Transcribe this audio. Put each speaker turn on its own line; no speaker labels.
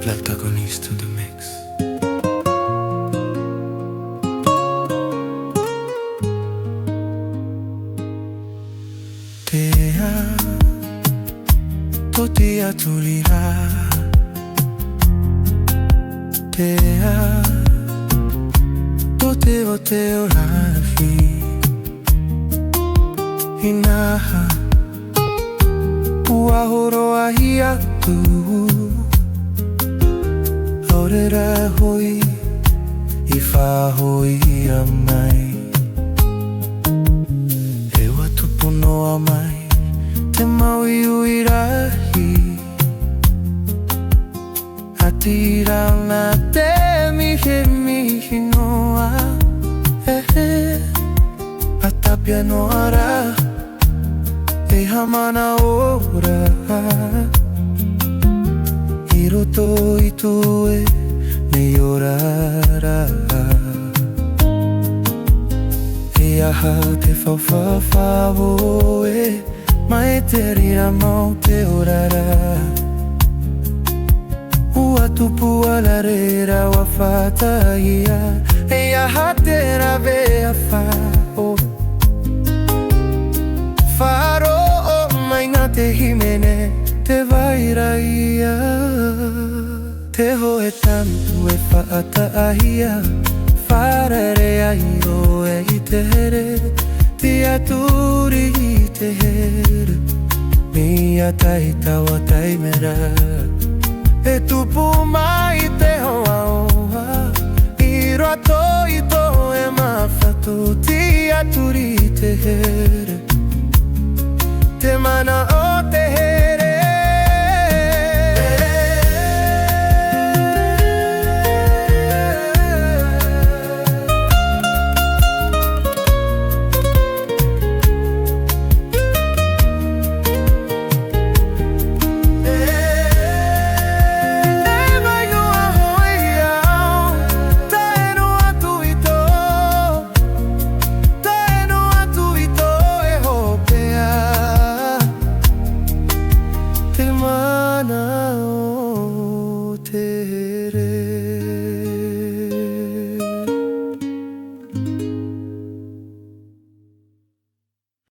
L'antagoniste de mix. Tea, totia tulira. Tea, tote o te orafi. Inaha, uahoro ahi atu. Aurera hoi, I whahoi a mai. E watu pono a mai, te maui uirahi. Atira na te mihi noa. Atapia no ara, e hamana ora. I roto I tue nei orara. E aha te whawhawhawo e mai te rira mau te orara. Ua tupu ala reira wa whātaia. E aha te rawe a whao. Wharo o mai ngā te himene te wairaia. Te hoe tanu e whaataahia. Wharere ai o e I te here. Te aturi I te here. Mia tai taua taimera. E tupu mai te hoa oha. I roto I to e mawhatu. Te aturi I te here. Te mana o te here. Na